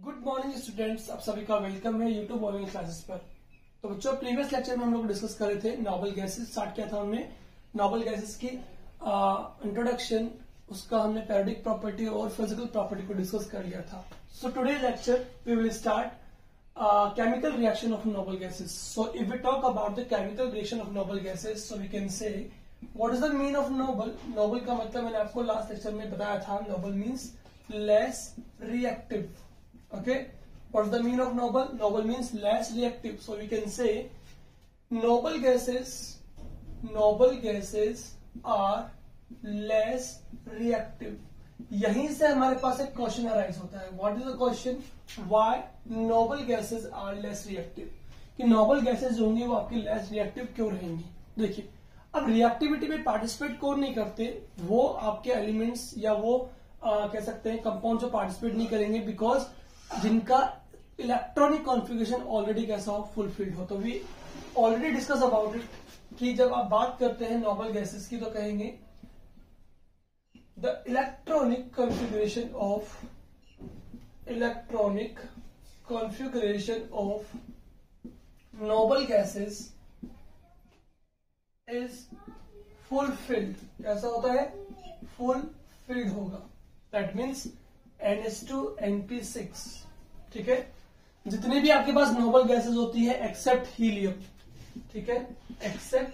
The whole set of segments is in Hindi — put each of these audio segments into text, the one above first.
गुड मॉर्निंग स्टूडेंट्स, आप सभी का वेलकम है यूट्यूब ऑनलाइन क्लासेस पर। तो बच्चों, प्रीवियस लेक्चर में हम लोग डिस्कस कर रहे थे नोबल गैसेस। स्टार्ट किया था हमने नोबल गैसेस की इंट्रोडक्शन, उसका हमने पैरियोडिक प्रॉपर्टी और फिजिकल प्रॉपर्टी को डिस्कस कर लिया था। So today lecture we will start chemical reaction of noble gases. So if we talk about the chemical reaction of noble gases, so we can say what is the mean of noble. Noble का मतलब मैंने आपको लास्ट लेक्चर में बताया था, noble means less reactive. Okay, what is the mean of noble? Noble means less reactive. So we can say noble gases are less reactive. यहीं से हमारे पास एक क्वेश्चन अराइज होता है. What is the question? Why noble gases are less reactive. कि नोबल गैसेस जो होंगी वो आपकी लेस रिएक्टिव क्यों रहेंगी. देखिए, अब रिएक्टिविटी में पार्टिसिपेट कौन नहीं करते, वो आपके एलिमेंट्स या वो कह सकते हैं कंपाउंड जो पार्टिसिपेट नहीं करेंगे, बिकॉज जिनका इलेक्ट्रॉनिक कॉन्फ़िगरेशन ऑलरेडी कैसा हो, फुलफिल्ड हो. तो we already discuss about it कि जब आप बात करते हैं नोबल गैसेस की तो कहेंगे the electronic configuration of noble gases is fulfilled. कैसा होता है? fulfilled होगा. that means NH2NP6. ठीक है, जितनी भी आपके पास नोबल गैसेस होती है एक्सेप्ट हीलियम. ठीक है, एक्सेप्ट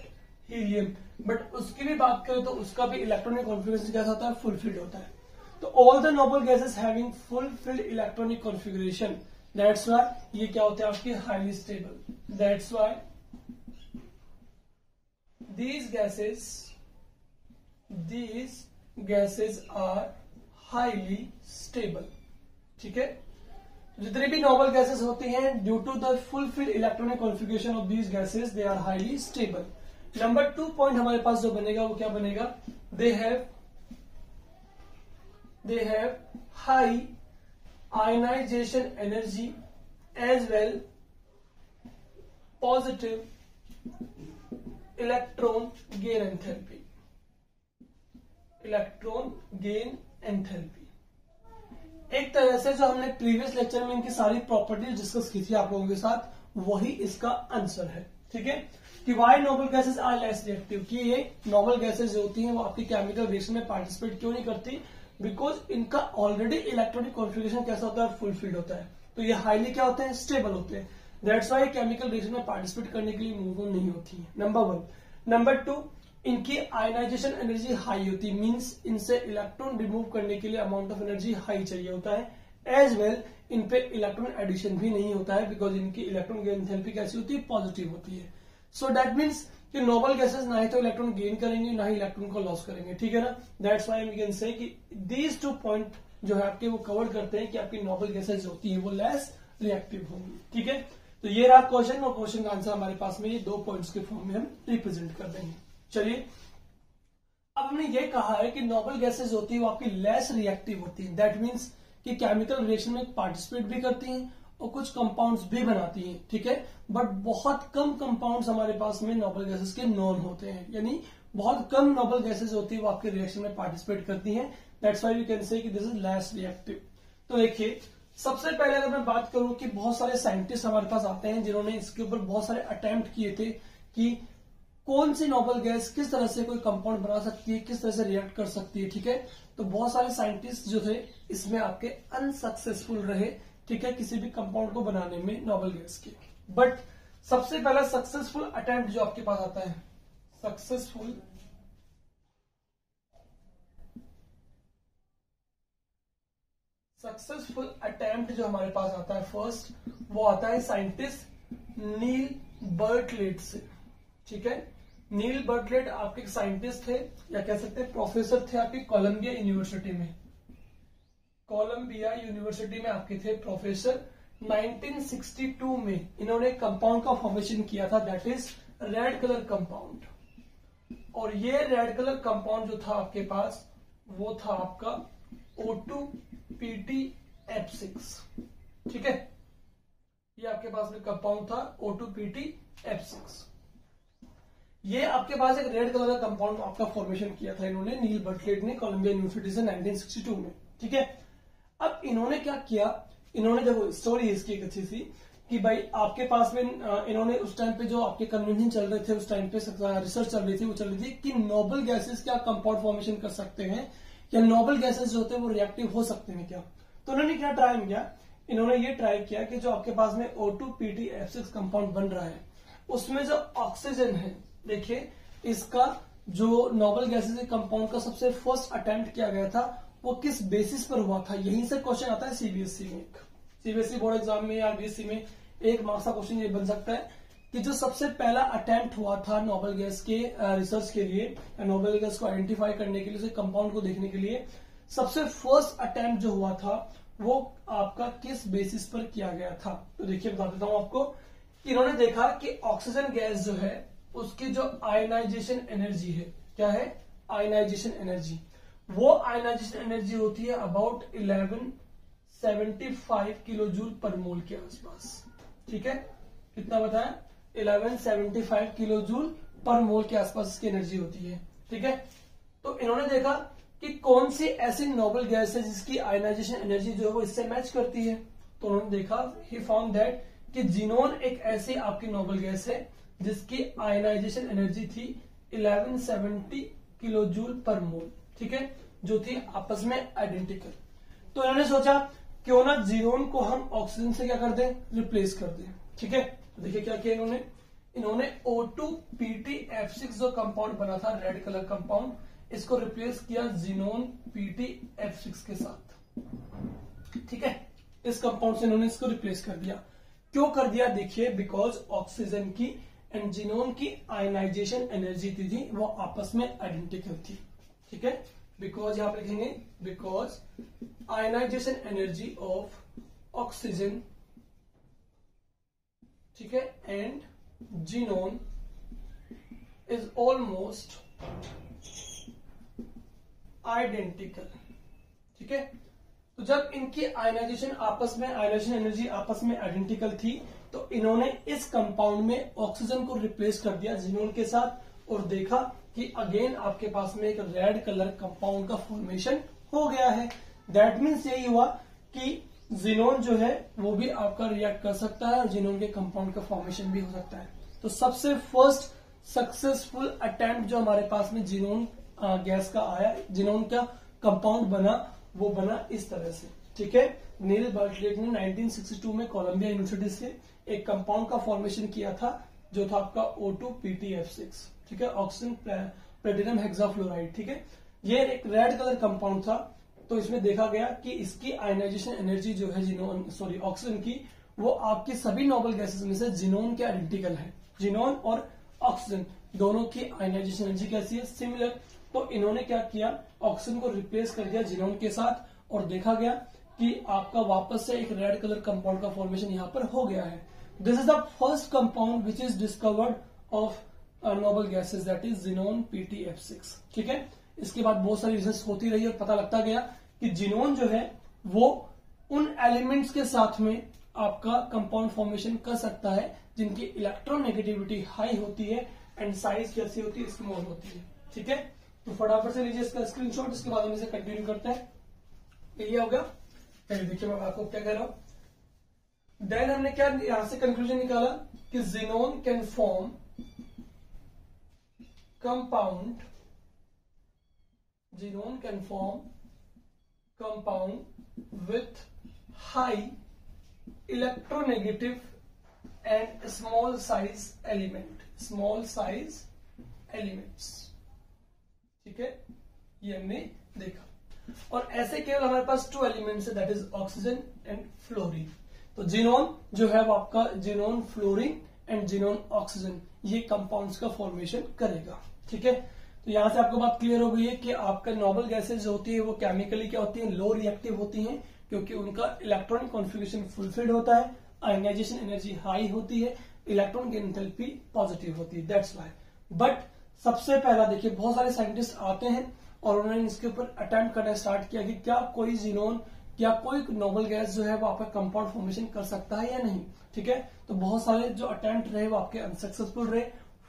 हीलियम. बट उसकी भी बात करें तो उसका भी इलेक्ट्रॉनिक कॉन्फ़िगरेशन कैसा होता है? फुलफिल्ड होता है. तो all the noble gases having fulfilled electronic configuration, that's why ये क्या होते हैं आपके? Highly stable. That's why these gases are highly stable. ठीक है, जितनी भी नोबल गैसेस होती हैं, due to the fulfilled electronic configuration of these gases they are highly stable. Number 2 point हमारे पास जो बनेगा वो क्या बनेगा? They have high ionisation energy as well positive electron gain enthalpy. एक तरह से जो हमने प्रीवियस लेक्चर में इनकी सारी प्रॉपर्टीज डिस्कस की थी आप लोगों के साथ, वही इसका आंसर है. ठीक है, कि why noble gases are less reactive. कि ये नोबल गैसेस जो होती हैं वो आपकी केमिकल रिएक्शन में पार्टिसिपेट क्यों नहीं करती? बिकॉज इनका ऑलरेडी इलेक्ट्रॉनिक कॉन्फ़िगरेशन कैसा होता है? फुलफिल्ड होता है. तो ये हाईली क्या होते हैं? स्टेबल होते हैं. दैट्स वाई केमिकल रिएक्शन में पार्टिसिपेट करने के लिए मूव नहीं होती है. नंबर 1. नंबर 2, इनकी आयनाइजेशन एनर्जी हाई होती है. मीन्स इनसे इलेक्ट्रॉन रिमूव करने के लिए अमाउंट ऑफ एनर्जी हाई चाहिए होता है. एज वेल इन पे इलेक्ट्रॉन एडिशन भी नहीं होता है, बिकॉज इनकी इलेक्ट्रॉन गेन एंथैल्पी कैसी होती है? पॉजिटिव होती है. सो दैट मीन्स कि नोबल गैसेस ना ही तो इलेक्ट्रॉन गेन करेंगे ना ही इलेक्ट्रॉन को लॉस करेंगे. ठीक है ना. That's why we can say कि दीज 2 पॉइंट जो है आपके वो कवर करते हैं कि आपकी नोबल गैसेस जो होती है वो लेस रिएक्टिव होंगी. ठीक है, तो ये रहा क्वेश्चन, और क्वेश्चन का आंसर हमारे पास में ये 2 पॉइंट्स के फॉर्म में हम रिप्रेजेंट कर देंगे. चलिए, अब हमने ये कहा है कि नोबल गैसेस होती है वो आपकी लेस रिएक्टिव होती है. दैट मीन्स कि केमिकल रिएक्शन में पार्टिसिपेट भी करती हैं और कुछ कंपाउंड्स भी बनाती हैं. ठीक है, बट बहुत कम कंपाउंड्स हमारे पास में नोबल गैसेस के नॉन होते हैं, यानी बहुत कम नोबल गैसेस होती है वो आपके रिएक्शन में पार्टिसिपेट करती हैं. That's why we can say कि दिस इज लेस रिएक्टिव. तो देखिए, सबसे पहले अगर मैं बात करूं कि बहुत सारे साइंटिस्ट हमारे पास आते हैं जिन्होंने इसके ऊपर बहुत सारे अटेम्प्ट किए थे कि कौन सी नोबल गैस किस तरह से कोई कंपाउंड बना सकती है, किस तरह से रिएक्ट कर सकती है. ठीक है, तो बहुत सारे साइंटिस्ट जो थे इसमें आपके अनसक्सेसफुल रहे. ठीक है, किसी भी कंपाउंड को बनाने में नोबल गैस के. बट सबसे पहला सक्सेसफुल अटेम्प्ट जो आपके पास आता है, सक्सेसफुल अटेम्प्ट जो हमारे पास आता है फर्स्ट, वो आता है साइंटिस्ट नील बर्टलेट से. ठीक है, नील बर्टलेट आपके साइंटिस्ट थे या कह सकते हैं प्रोफेसर थे आपकी कोलंबिया यूनिवर्सिटी में. कोलंबिया यूनिवर्सिटी में आपके थे प्रोफेसर. 1962 में इन्होंने कंपाउंड का फॉर्मेशन किया था, that is red colour compound. और ये रेड कलर कंपाउंड जो था आपके पास वो था आपका O2PtF6. ठीक है, ये आपके पास में कंपाउंड था O2PtF6. ये आपके पास एक रेड कलर का कंपाउंड आपका फॉर्मेशन किया था इन्होंने, नील बर्टलेट ने कोलंबिया यूनिवर्सिटी से 1962 में. ठीक है, अब इन्होंने क्या किया इन्होंने देखो स्टोरी इसकी एक अच्छी सी कि भाई आपके पास में इन्होंने उस टाइम पे जो आपके कन्वेंशन चल रहे थे, उस टाइम पे रिसर्च चल रही थी, वो चल रही थी कि नोबल गैसेस क्या कंपाउंड फॉर्मेशन कर सकते हैं, या नोबल गैसेस जो होते हैं वो रिएक्टिव हो सकते हैं क्या। तो उन्होंने क्या ट्राई किया, इन्होंने ये ट्राई किया कि जो आपके पास में O2PTF6 कंपाउंड बन रहा है उसमें जो ऑक्सीजन है, देखिए इसका जो नोबल गैसेस के कंपाउंड का सबसे फर्स्ट अटेम्प्ट किया गया था वो किस बेसिस पर हुआ था। यहीं से क्वेश्चन आता है सीबीएसई में, सीबीएसई बोर्ड एग्जाम में या बीएससी में एक मार्क्स का क्वेश्चन ये बन सकता है कि जो सबसे पहला अटेम्प्ट हुआ था नोबल गैस के रिसर्च के लिए, नोबल गैस को आइडेंटिफाई करने के लिए, उसे कंपाउंड को देखने के लिए सबसे फर्स्ट अटेम्प्ट जो हुआ था वो आपका किस बेसिस पर किया गया था। तो देखिए बता देता हूं आपको, इन्होंने देखा कि ऑक्सीजन गैस जो है उसकी जो आयनाइजेशन एनर्जी है, क्या है आयनाइजेशन एनर्जी, वो आयनाइजेशन एनर्जी होती है अबाउट 1175 किलो जूल पर मोल के आसपास। ठीक है, कितना बताया 1175 किलो जूल पर मोल के आसपास इसकी एनर्जी होती है। ठीक है, तो इन्होंने देखा कि कौन सी ऐसी नोबल गैस है जिसकी आयनाइजेशन एनर्जी जो है वो इससे मैच करती है। तो उन्होंने देखा, ही फाउंड दैट कि जिनोन एक ऐसी आपकी नोबल गैस है जिसकी आयनाइजेशन एनर्जी थी 1170 किलो जूल पर मोल। ठीक है, जो थी आपस में आइडेंटिकल। तो इन्होंने सोचा क्यों ना जिनोन को हम ऑक्सीजन से क्या कर दें, रिप्लेस कर दें। ठीक है, तो देखिए क्या किया इन्होंने O2PTF6 जो कंपाउंड बना था रेड कलर कंपाउंड, इसको रिप्लेस किया जिनोन PTF6 के साथ। ठीक है, इस कंपाउंड से इन्होंने इसको रिप्लेस कर दिया। क्यों कर दिया, देखिए बिकॉज ऑक्सीजन की एंड जिनोन की आयनाइजेशन एनर्जी थी वो आपस में आइडेंटिकल थी। ठीक है, बिकॉज यहां पर लिखेंगे because ionisation energy of oxygen, ठीक है, and xenon is almost identical. ठीक है, तो जब इनकी आयनाइजेशन एनर्जी आपस में आइडेंटिकल थी तो इन्होंने इस कंपाउंड में ऑक्सीजन को रिप्लेस कर दिया जिनोन के साथ और देखा कि अगेन आपके पास में एक रेड कलर कंपाउंड का फॉर्मेशन हो गया है। दैट मीन्स यही हुआ कि जिनोन जो है वो भी आपका रिएक्ट कर सकता है और जिनोन के कंपाउंड का फॉर्मेशन भी हो सकता है। तो सबसे फर्स्ट सक्सेसफुल अटेम्प्ट जो हमारे पास में जिनोन गैस का आया, जिनोन का कंपाउंड बना, वो बना इस तरह से। ठीक है, नील बर्टलेट ने 1962 में कोलंबिया यूनिवर्सिटी से एक कंपाउंड का फॉर्मेशन किया था जो था आपका O2PTF6। ठीक है, ऑक्सीजन प्लेटिनम हेक्साफ्लोराइड। ठीक है, ये एक रेड कलर कंपाउंड था। तो इसमें देखा गया कि इसकी आयनाइजेशन एनर्जी जो है ऑक्सीजन की, वो आपकी सभी नोबल गैसेस में से जिनोन के आइडेंटिकल है। जिनोन और ऑक्सीजन दोनों की आयनाइजेशन एनर्जी कैसी है, सिमिलर। तो इन्होंने क्या किया, ऑक्सीजन को रिप्लेस कर दिया जिनोन के साथ और देखा गया कि आपका वापस से एक रेड कलर कंपाउंड का फॉर्मेशन यहां पर हो गया है। This is the first compound which is discovered of noble gases, that is xenon PTF6। ठीक है, इसके बाद बहुत सारी रिसर्च होती रही और पता लगता गया कि जिनोन जो है वो उन एलिमेंट्स के साथ में आपका कंपाउंड फॉर्मेशन कर सकता है जिनकी इलेक्ट्रोनेगेटिविटी हाई होती है एंड साइज कैसी होती है, स्मॉल होती है। ठीक है, तो फटाफट से लीजिए इसका स्क्रीनशॉट, इसके बाद हम इसे कंटिन्यू करते हैं। ये हो गया, देखिए मैं आपको क्या कह रहा हूं। देन हमने क्या यहां से कंक्लूजन निकाला कि xenon can form compound, xenon can form compound with high electronegative and small size elements. ठीक है, ये हमने देखा। और ऐसे केवल हमारे पास 2 एलिमेंट्स है, that is oxygen and fluorine. तो जिनोन जो है वो आपका xenon fluorine and xenon oxygen, ये कंपाउंड्स का फॉर्मेशन करेगा। ठीक है, तो यहां से आपको बात क्लियर हो गई है कि आपका नोबल गैसेज जो होती है वो केमिकली क्या होती है, लो रिएक्टिव होती हैं, क्योंकि उनका इलेक्ट्रॉनिक कॉन्फ़िगरेशन फुलफिल्ड होता है, आयनाइजेशन एनर्जी हाई होती है, इलेक्ट्रॉन की एंथैल्पी पॉजिटिव होती है, दैट्स व्हाई। बट सबसे पहला देखिए बहुत सारे साइंटिस्ट आते हैं और उन्होंने इसके ऊपर अटेम्प्ट करना स्टार्ट किया कि क्या कोई जिनोन या कोई नोबल गैस जो है वो आपका कंपाउंड फॉर्मेशन कर सकता है या नहीं। ठीक है, तो बहुत सारे जो अटेम्प्ट रहे वो आपके अनसक्सेसफुल रहे।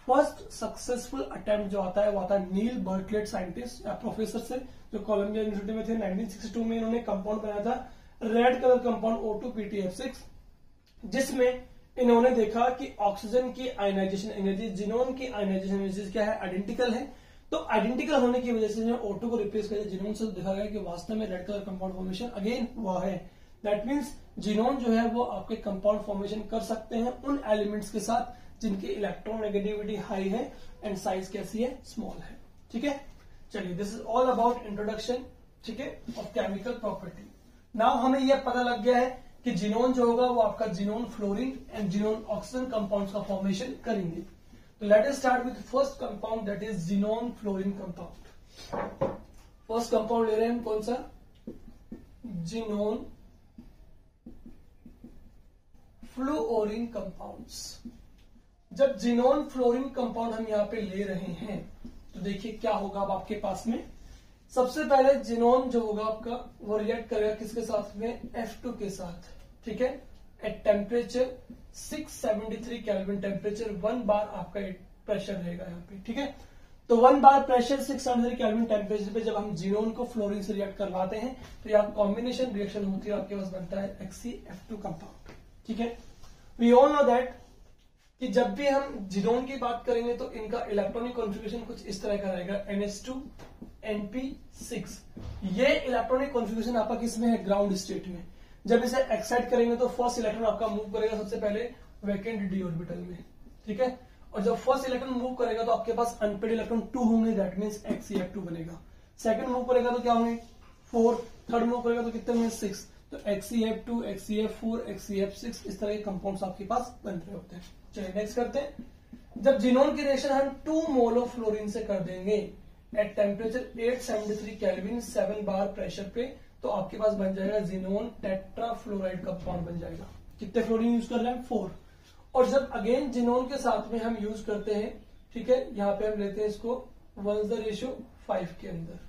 फर्स्ट सक्सेसफुल अटेम्प्ट जो आता है वो आता है नील बर्टलेट साइंटिस्ट या प्रोफेसर से, जो कोलंबिया यूनिवर्सिटी में थे। 1962 में इन्होंने कंपाउंड बनाया था रेड कलर कंपाउंड O2PTF6, जिसमें इन्होंने देखा कि ऑक्सीजन की आयनाइजेशन एनर्जी जिनोन की आयनाइजेशन एनर्जी क्या है, आइडेंटिकल है। तो आइडेंटिकल होने की वजह से O2 को रिप्लेस कर जिनोन से देखा गया कि वास्तव में red colour compound formation again हुआ है। दैट मीन्स जिनोन जो है वो आपके कंपाउंड फॉर्मेशन कर सकते हैं उन एलिमेंट्स के साथ जिनकी इलेक्ट्रोनेगेटिविटी हाई है एंड साइज कैसी है, स्मॉल है। ठीक है, चलिए this is all about introduction, ठीक है, ऑफ केमिकल प्रॉपर्टी। नाउ हमें यह पता लग गया है कि जिनोन जो होगा वो आपका xenon fluorine and xenon oxygen compounds का फॉर्मेशन करेंगे। तो let us start with first compound that is xenon fluorine compound. First compound ले रहे हैं हम कौन सा, जिनोन फ्लोरीन कंपाउंड्स। जब जिनोन फ्लोरीन कंपाउंड हम यहां पे ले रहे हैं तो देखिए क्या होगा अब आपके पास में। सबसे पहले जिनोन जो होगा आपका वो रिएक्ट करेगा किसके साथ में, F2 के साथ। ठीक है, एट टेम्परेचर 673 केल्विन टेम्परेचर, 1 बार आपका प्रेशर रहेगा यहाँ पे। ठीक है, तो 1 बार प्रेशर 673 केल्विन टेम्परेचर पे जब हम जिनोन को फ्लोरीन से रिएक्ट करवाते हैं तो यहाँ कॉम्बिनेशन रिएक्शन होती है, आपके पास बनता है XeF2 कंपाउंड। ठीक है, वी ऑल नो दैट कि जब भी हम जिनोन की बात करेंगे तो इनका इलेक्ट्रॉनिक कॉन्फ़िगरेशन कुछ इस तरह का रहेगा, NH2 NP6। ये इलेक्ट्रॉनिक कॉन्फ़िगरेशन आपका किसमें है, ग्राउंड स्टेट में। जब इसे एक्साइट करेंगे तो फर्स्ट इलेक्ट्रॉन आपका मूव करेगा सबसे पहले वैकेंट डी ऑर्बिटल में। ठीक है, और जब फर्स्ट इलेक्ट्रॉन मूव करेगा तो आपके पास अनपेड इलेक्ट्रॉन 2 होंगे, दैट मीन्स XeF2 बनेगा। सेकंड मूव करेगा तो क्या होंगे, 4। थर्ड मूव करेगा तो कितने होंगे, 6। तो XeF2, XeF4, XeF6 इस तरह के कंपाउंड्स आपके पास बन रहे होते हैं। चलिए नेक्स्ट करते हैं। जब जिनोन की रिएक्शन हम 2 मोल ऑफ फ्लोरीन से कर देंगे at temperature 873 kelvin 7 bar pressure पे, तो आपके पास बन जाएगा जिनोन टेट्राफ्लोराइड कंपाउंड बन जाएगा। कितने फ्लोरीन यूज कर रहे हैं, 4। और जब अगेन जिनोन के साथ में हम यूज करते हैं, ठीक है, यहाँ पे हम लेते हैं इसको 1:5 के अंदर।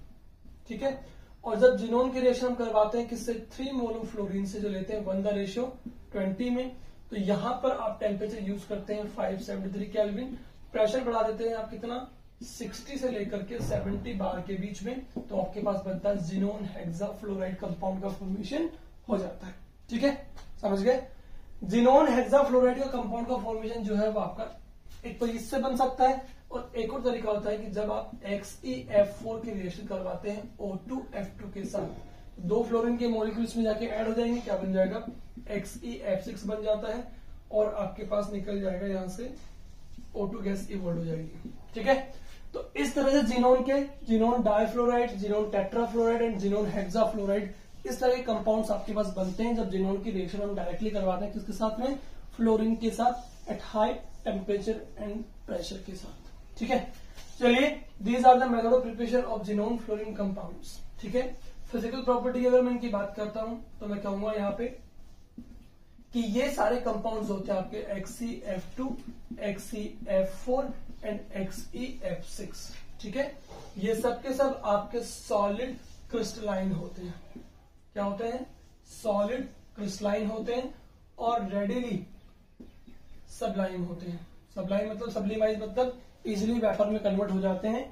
ठीक है, और जब जिनोन की रिएक्शन हम करवाते हैं किससे, 3 मोल ऑफ फ्लोरीन से, जो लेते हैं 1:20 में, तो यहां पर आप टेम्परेचर यूज करते हैं 573 केल्विन, प्रेशर बढ़ा देते हैं आप कितना, 60 से लेकर के 70 बार के बीच में, तो आपके पास बनता है जिनोन हेक्साफ्लोराइड कंपाउंड का फॉर्मेशन हो जाता है। ठीक है, समझ गए। जिनोन हेक्साफ्लोराइड का कंपाउंड का फॉर्मेशन जो है वो आपका एक तो इससे बन सकता है, और एक और तरीका होता है कि जब आप XeF4 की रिएक्शन करवाते हैं O2F2 के साथ, 2 फ्लोरीन के मॉलिक्यूल्स में जाके ऐड हो जाएंगे, क्या बन जाएगा, XeF6 बन जाता है, और आपके पास निकल जाएगा यहां से O2 गैस इवॉल्व हो जाएगी। ठीक है, तो इस तरह से xenon difluoride, xenon tetrafluoride and xenon hexafluoride, इस तरह के कंपाउंड्स आपके पास बनते हैं जब जिनोन की रिएक्शन हम डायरेक्टली करवाते हैं किसके साथ में, फ्लोरीन के साथ at high temperature and pressure के साथ। ठीक है, चलिए these are the method of preparation of xenon fluorine compounds. ठीक है, फिजिकल प्रॉपर्टी अगर मैं इनकी बात करता हूं तो मैं कहूंगा यहाँ पे कि ये सारे कंपाउंड्स होते हैं आपके XeF2, XeF4 एंड XeF6। ठीक है, ये सब के सब आपके सॉलिड क्रिस्टलाइन होते हैं। क्या होते हैं, सॉलिड क्रिस्टलाइन होते हैं और रेडिली सबलाइम होते हैं। सबलाइम मतलब सब्लिमाइज मतलब इजिली वेपर में कन्वर्ट हो जाते हैं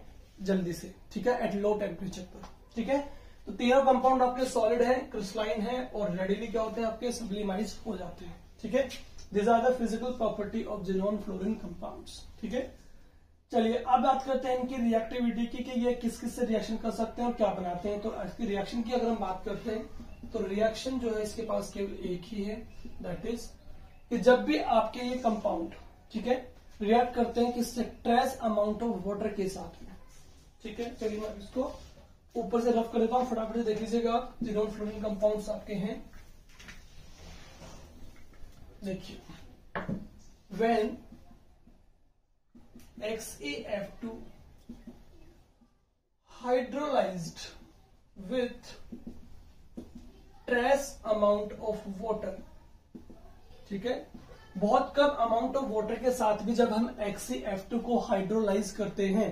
जल्दी से। ठीक है, एट लो टेम्परेचर पर। ठीक है, तो तीनों कंपाउंड आपके सॉलिड है, क्रिस्टलाइन है और रेडिली क्या होते हैं, आपके सब्लिमाइज हो जाते हैं। ठीक है, this are the physical property of xenon fluorine compounds. ठीक है, चलिए अब बात करते हैं इनकी रिएक्टिविटी की कि ये किस किस से रिएक्शन कर सकते हैं और क्या बनाते हैं। तो इसकी रिएक्शन की अगर हम बात करते हैं तो रिएक्शन जो है इसके पास केवल एक ही है, दैट इज कि जब भी आपके ये कंपाउंड, ठीक है, रिएक्ट करते हैं किससे, ट्रेस अमाउंट ऑफ वाटर के साथ में। ठीक है, चलिए मैं इसको ऊपर से रफ कर देता हूं, फटाफट से देख लीजिएगा आप। जिनोन फ्लोरीन कंपाउंड्स आपके हैं, देखिए, when XeF2 hydrolysed with trace amount of water. ठीक है, बहुत कम अमाउंट ऑफ वाटर के साथ भी जब हम XeF2 को हाइड्रोलाइज करते हैं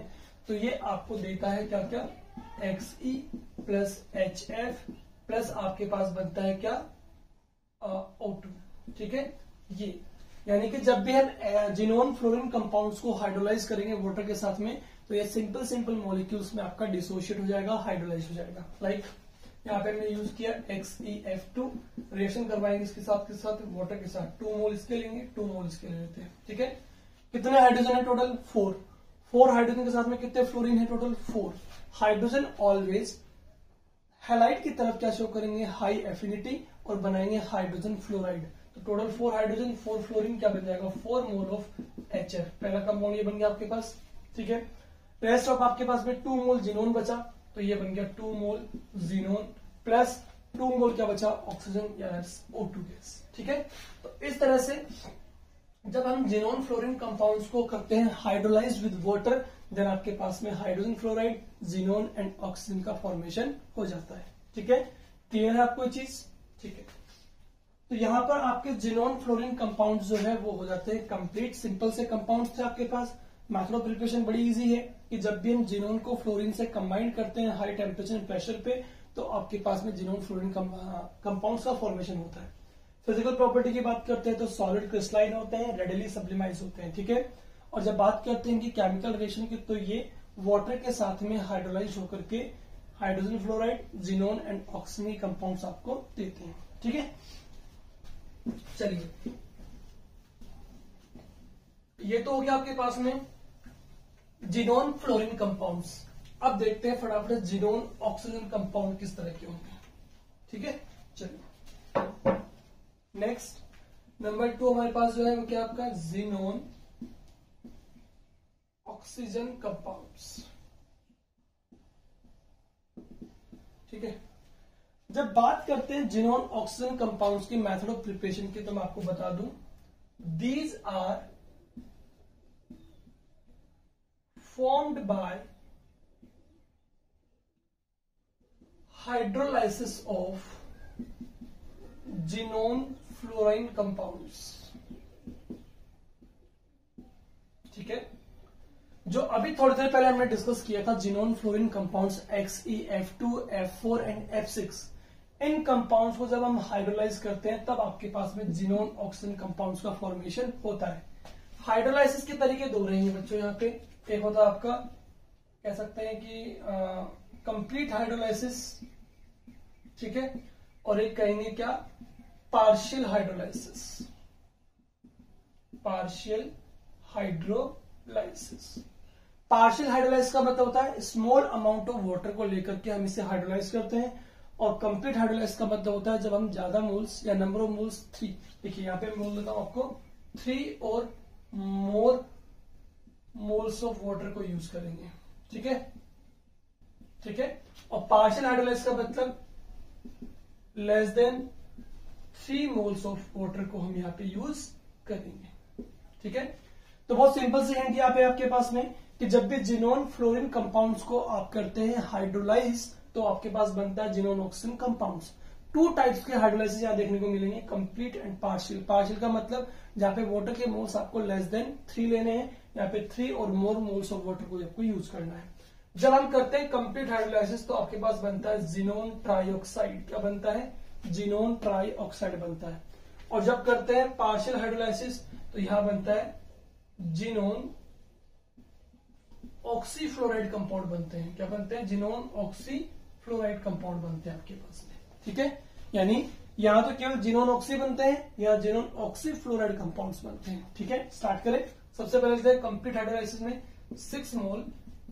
तो ये आपको देता है क्या क्या, Xe प्लस HF प्लस आपके पास बनता है क्या, O2। ठीक है, ये यानी कि जब भी हम जिनोन फ्लोरीन कंपाउंड्स को हाइड्रोलाइज करेंगे वाटर के साथ में तो ये सिंपल मॉलिक्यूल्स में आपका डिसोशिएट हो जाएगा, हाइड्रोलाइज हो जाएगा। लाइक यहाँ पे हमने यूज किया XeF2, रिएक्शन करवाएंगे इसके साथ वाटर के साथ, 2 मोल इसके लेंगे, 2 मोल इसके ले लेते हैं, ठीक है। कितने हाइड्रोजन है टोटल? 4 हाइड्रोजन के साथ में कितने फ्लोरीन है टोटल? 4। हाइड्रोजन ऑलवेज हैलाइड की तरफ क्या शो करेंगे? हाई एफिनिटी, और बनाएंगे हाइड्रोजन फ्लोराइड। तो टोटल 4 हाइड्रोजन 4 फ्लोरीन क्या बन जाएगा? 4 मोल ऑफ HF। पहला कंपाउंड ये बन गया आपके पास, ठीक है। रेस्ट ऑफ आपके पास में 2 मोल जिनोन बचा, तो ये बन गया 2 मोल जिनोन प्लस 2 मोल क्या बचा? ऑक्सीजन या O2 गैस, ठीक है। तो इस तरह से जब हम जिनोन फ्लोरीन कंपाउंड्स को करते हैं हाइड्रोलाइज विद वाटर, देन आपके पास में hydrogen fluoride, xenon and oxygen का फॉर्मेशन हो जाता है, ठीक है। क्लियर है आपको ये चीज? ठीक है। तो यहां पर आपके जिनोन फ्लोरीन कंपाउंड जो है वो हो जाते हैं कंप्लीट। सिंपल से कंपाउंड थे आपके पास। मेथड ऑफ प्रिपरेशन बड़ी इजी है कि जब भी हम जिनोन को फ्लोरीन से कंबाइन करते हैं हाई टेम्परेचर एंड प्रेशर पे, तो आपके पास में जिनोन फ्लोरीन कंपाउंड्स का फॉर्मेशन होता है। फिजिकल प्रॉपर्टी की बात करते हैं तो सॉलिड क्रिस्टलाइन होते हैं, रेडिली सब्लिमाइज होते हैं, ठीक है। और जब बात करते हैं कि केमिकल रिएक्शन की, तो ये वाटर के साथ में हाइड्रोलाइज होकर के hydrogen fluoride, xenon and oxygen compounds आपको देते हैं, ठीक है। चलिए, ये तो हो गया आपके पास में जिनोन फ्लोरीन कंपाउंड्स। अब देखते हैं फटाफट जिनोन ऑक्सीजन कंपाउंड किस तरह के होंगे, ठीक है। चलिए नेक्स्ट नंबर 2 हमारे पास जो है वो क्या आपका? जिनोन ऑक्सीजन कंपाउंड्स, ठीक है। जब बात करते हैं जिनोन ऑक्सीजन कंपाउंड्स की मेथड ऑफ प्रिपरेशन की, तो मैं आपको बता दूं, these are formed by hydrolysis of xenon fluorine compounds, ठीक है। जो अभी थोड़ी देर पहले हमने डिस्कस किया था xenon fluorine compounds XeF2, F4 and F6, in compounds को जब हम हाइड्रोलाइज करते हैं तब आपके पास में जिनोन ऑक्सीजन कंपाउंड्स का फॉर्मेशन होता है। हाइड्रोलाइसिस के तरीके दो रहेंगे बच्चों यहाँ पे। एक होता है आपका, कह सकते हैं कि कंप्लीट हाइड्रोलाइसिस, ठीक है, और एक कहेंगे क्या? Partial hydrolysis. Partial hydrolysis, partial hydrolysis का मतलब होता है स्मॉल अमाउंट ऑफ वाटर को लेकर के हम इसे हाइड्रोलाइज करते हैं, और कंप्लीट हाइड्रोलाइसिस का मतलब होता है जब हम ज्यादा मोल्स या नंबर ऑफ मोल्स 3, देखिए यहाँ पे मोल देता हूं आपको, 3 और मोर मोल्स ऑफ वाटर को यूज करेंगे, ठीक है, ठीक है। और पार्शियल हाइड्रोलाइसिस का मतलब less than 3 moles of water को हम यहाँ पे यूज करेंगे, ठीक है। तो बहुत सिंपल सी हिंट यहाँ पे आपके पास में कि जब भी जिनोन फ्लोरीन कंपाउंड्स को आप करते हैं हाइड्रोलाइज, तो आपके पास बनता है जिनोन ऑक्सीजन कंपाउंड्स। 2 टाइप्स के हाइड्रोलाइसिस यहाँ देखने को मिलेंगे, कंप्लीट एंड पार्शियल। पार्शियल का मतलब जहां पे वाटर के मोल्स आपको लेस देन 3 लेने हैं, यहाँ पे 3 और मोर मोल्स ऑफ वाटर को आपको यूज करना है। जब हम करते हैं कंप्लीट हाइड्रोलाइसिस, तो आपके पास बनता है जिनोन ट्राईऑक्साइड। क्या बनता है? जिनोन ट्राईऑक्साइड बनता है। और जब करते हैं पार्शियल हाइड्रोलाइसिस, तो यहां बनता है जिनोन ऑक्सीफ्लोराइड कंपाउंड बनते हैं। क्या बनते हैं? जिनोन ऑक्सीफ्लोराइड कंपाउंड बनते हैं आपके पास में, ठीक है। यानी यहां तो केवल जिनोन ऑक्सी बनते हैं, या जिनोन ऑक्सीफ्लोराइड कंपाउंड्स बनते हैं, ठीक है। स्टार्ट करें। सबसे पहले कंप्लीट हाइड्रोलाइसिस में 6 मोल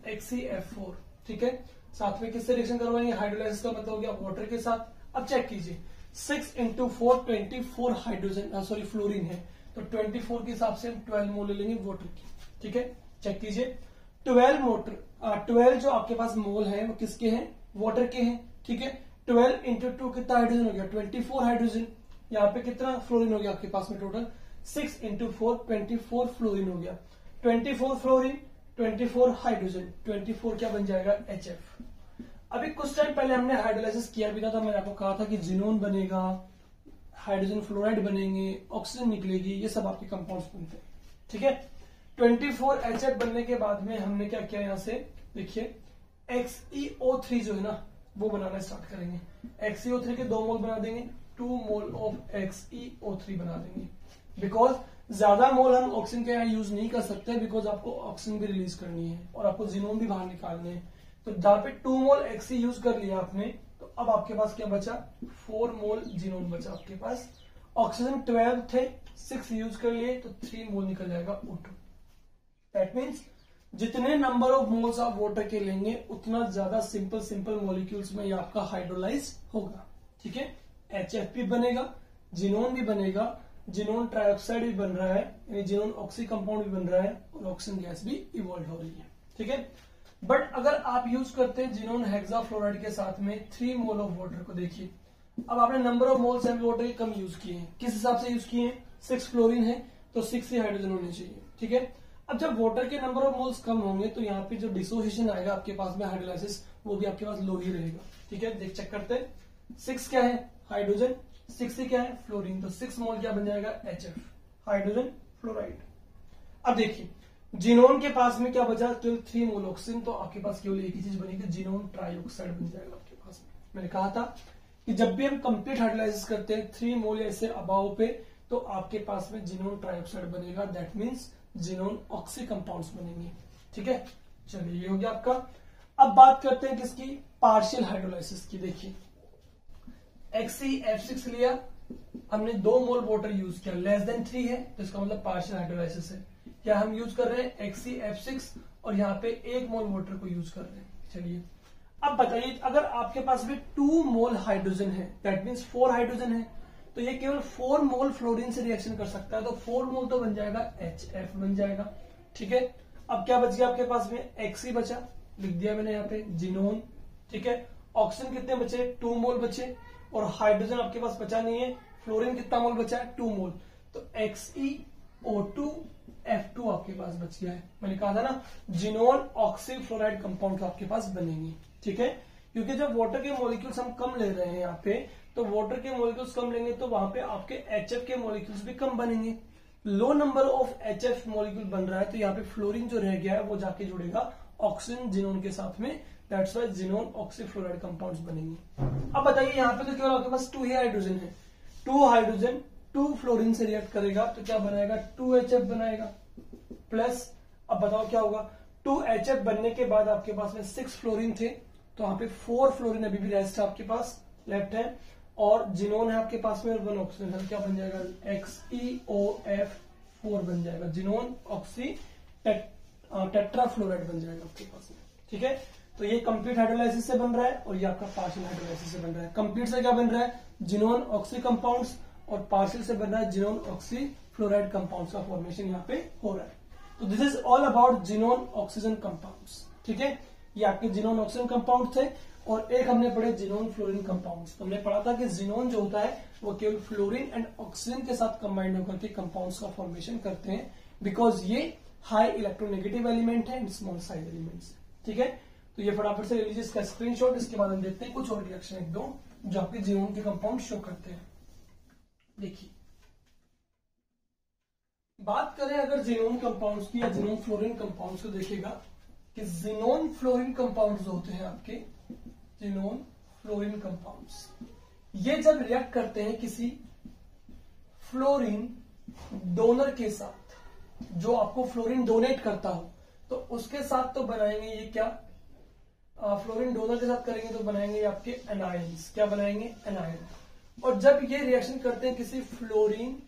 XeF4, ठीक है। साथ में किससे रिएक्शन करवाएंगे? हाइड्रोलाइसिस का मतलब हो गया वाटर के साथ। अब चेक कीजिए, 6 into 4 24 हाइड्रोजन सॉरी फ्लोरीन है, तो 24 के हिसाब से हम 12 मोल ले लेंगे वाटर की, ठीक है। चेक कीजिए, 12 जो आपके पास मोल है वो किसके हैं? वाटर के हैं, ठीक है। 12 into 2 कितना हाइड्रोजन हो गया? 24 हाइड्रोजन। यहाँ पे कितना फ्लोरीन हो गया आपके पास में? टोटल 6 into 4 24 फ्लोरीन हो गया। 24 फ्लोरीन, 24 हाइड्रोजन, 24 क्या बन जाएगा? HF। अभी कुछ टाइम पहले हमने हाइड्रोलाइसिस किया भी था, मैंने आपको कहा था कि जिनोन बनेगा, हाइड्रोजन फ्लोराइड बनेंगे, ऑक्सीजन निकलेगी, ये सब आपके कंपाउंड्स बनते हैं, ठीक है। 24 HF बनने के बाद में हमने क्या किया? यहां से देखिए XeO3 जो है ना, वो बनाना स्टार्ट करेंगे। XeO3 के 2 मोल बना देंगे, 2 मोल ऑफ XeO3 बना देंगे। बिकॉज ज्यादा मोल हम ऑक्सीजन के यहाँ यूज नहीं कर सकते, बिकॉज आपको ऑक्सीजन भी रिलीज करनी है और आपको जिनोन भी बाहर निकालने हैं। तो जहां पे 2 मोल Xe यूज कर लिया आपने, तो अब आपके पास क्या बचा, 4 मोल जिनोन बचा आपके पास। ऑक्सीजन 12 थे, 6 यूज कर लिए तो 3 मोल निकल जाएगा O2। दैट मीन्स जितने नंबर ऑफ मोल्स आप वाटर के लेंगे उतना ज्यादा सिंपल मॉलिक्यूल्स में ये आपका हाइड्रोलाइज होगा। ठीक है, HF भी बनेगा, जिनोन भी बनेगा, जिनोन ट्राइऑक्साइड भी बन रहा है, यानी जिनोन ऑक्सी कंपाउंड भी बन रहा है, और ऑक्सीजन गैस भी इवॉल्व हो रही है। ठीक है, बट अगर आप यूज करते हैं जिनोन हेक्साफ्लोराइड के साथ में 3 मोल ऑफ वाटर को, देखिए अब आपने number of moles and water के कम यूज किए हैं, किस हिसाब से यूज किए हैं, 6 फ्लोरीन है तो 6 ही हाइड्रोजन होने चाहिए। ठीक है, अब जब वाटर के नंबर ऑफ मोल्स कम होंगे तो यहाँ पे जो डिसोसिएशन आएगा आपके पास में हाइड्रोलाइसिस, वो भी आपके पास लो ही रहेगा। ठीक है, देख चेक करते हैं, 6 क्या है हाइड्रोजन, 6 से क्या है फ्लोरीन, तो 6 मोल क्या बन जाएगा HF, हाइड्रोजन फ्लोराइड। अब देखिए जिनोन के पास में क्या बचा, केवल 3 मोल ऑक्सीजन, तो आपके पास केवल एक ही चीज बनेगी, जिनोन ट्राइऑक्साइड बन जाएगा आपके पास में। मैंने कहा था कि जब भी हम कंप्लीट हाइड्रोलाइसिस करते हैं 3 मोल या इससे अबाव पे, तो आपके पास में जिनोन ट्राइऑक्साइड बनेगा, that means xenon oxy compounds बनेंगे। ठीक है, चलिए ये हो गया आपका। अब बात करते हैं किसकी, पार्शियल हाइड्रोलाइसिस की। देखिए XeF6 लिया हमने, 2 मोल वाटर यूज किया, लेस देन 3 है तो इसका मतलब पार्शियल हाइड्रोलाइसिस है। क्या हम यूज कर रहे हैं XeF6 और यहाँ पे 1 मोल वाटर को यूज कर रहे हैं। चलिए अब बताइए, अगर आपके पास भी 2 मोल हाइड्रोजन है, दैट मीन्स 4 हाइड्रोजन है, तो ये केवल 4 मोल फ्लोरीन से रिएक्शन कर सकता है, तो 4 मोल तो बन जाएगा HF बन जाएगा। ठीक है, अब क्या बच गया आपके पास में, Xe बचा, लिख दिया मैंने यहाँ पे जिनोन। ठीक है, ऑक्सीजन कितने बचे, 2 मोल बचे, और हाइड्रोजन आपके पास बचा नहीं है, फ्लोरीन कितना मोल बचा है, 2 मोल, तो XeO2F2 आपके पास बच गया है। मैंने कहा था ना जिनोन ऑक्सी फ्लोराइड कंपाउंड आपके पास बनेंगे। ठीक है, क्योंकि जब वाटर के मॉलिक्यूल्स हम कम ले रहे हैं यहाँ पे, तो वाटर के मॉलिक्यूल्स कम लेंगे तो वहां पे आपके HF के मॉलिक्यूल्स भी कम बनेंगे। लो नंबर ऑफ HF मॉलिक्यूल बन रहा है, तो यहाँ पे फ्लोरीन जो रह गया है वो जाके जुड़ेगा ऑक्सीजन जिनोन के साथ में, दैट्स व्हाई जिनोन ऑक्सीफ्लोराइड कंपाउंड्स बनेंगे। अब बताइए यहाँ पे तो केवल आपके पास 2 ही हाइड्रोजन है, 2 हाइड्रोजन 2 फ्लोरीन से रिएक्ट करेगा तो क्या बनाएगा, 2HF बनाएगा, प्लस अब बताओ क्या होगा, 2HF बनने के बाद आपके पास में 6 फ्लोरीन थे, तो यहाँ पे 4 फ्लोरीन अभी भी रेस्ट है आपके पास लेफ्ट है, और जिनोन है आपके पास में 1 ऑक्सीजन है, क्या बन जाएगा XeOF4 बन जाएगा, जिनोन ऑक्सी टेट्राफ्लोराइड बन जाएगा आपके पास में। ठीक है, तो ये कंप्लीट हाइड्रोलाइसिस से बन रहा है और ये आपका पार्शियल हाइड्रोलाइसिस से बन रहा है। कंप्लीट से क्या बन रहा है, जिनोन ऑक्सी कंपाउंड्स, और पार्शियल से बन रहा है जिनोन ऑक्सी फ्लोराइड कंपाउंड्स का फॉर्मेशन यहाँ पे हो रहा है। तो this is all about xenon oxygen compounds. ठीक है, ये आपके जिनोन ऑक्सीजन कंपाउंड थे, और एक हमने पढ़े जिनोन फ्लोरीन कंपाउंड्स। हमने पढ़ा था कि जिनोन जो होता है वो केवल फ्लोरीन एंड ऑक्सीजन के साथ कंबाइंड होकर के कंपाउंड्स का फॉर्मेशन करते हैं, बिकॉज ये हाई इलेक्ट्रोनेगेटिव एलिमेंट है एंड स्मॉल साइज एलिमेंट्स। ठीक है, तो ये फटाफट से ले लीजिए इसका स्क्रीनशॉट। इसके बाद हम देखते हैं कुछ और रिएक्शन एक दो जो आपके जिनोन के कंपाउंड शो करते हैं। देखिए बात करें अगर जिनोन कंपाउंड्स की या जिनोन फ्लोरीन कंपाउंड्स को, देखिएगा कि जिनोन फ्लोरीन कंपाउंड्स होते हैं आपके, जिनोन फ्लोरीन कंपाउंड्स, ये जब रिएक्ट करते हैं किसी फ्लोरीन डोनर के साथ, जो आपको फ्लोरीन डोनेट करता हो, तो उसके साथ तो बनाएंगे ये क्या, फ्लोरीन डोनर के साथ करेंगे तो बनाएंगे आपके एनायंस। क्या बनाएंगे, एनायन। और जब ये रिएक्शन करते हैं किसी फ्लोरीन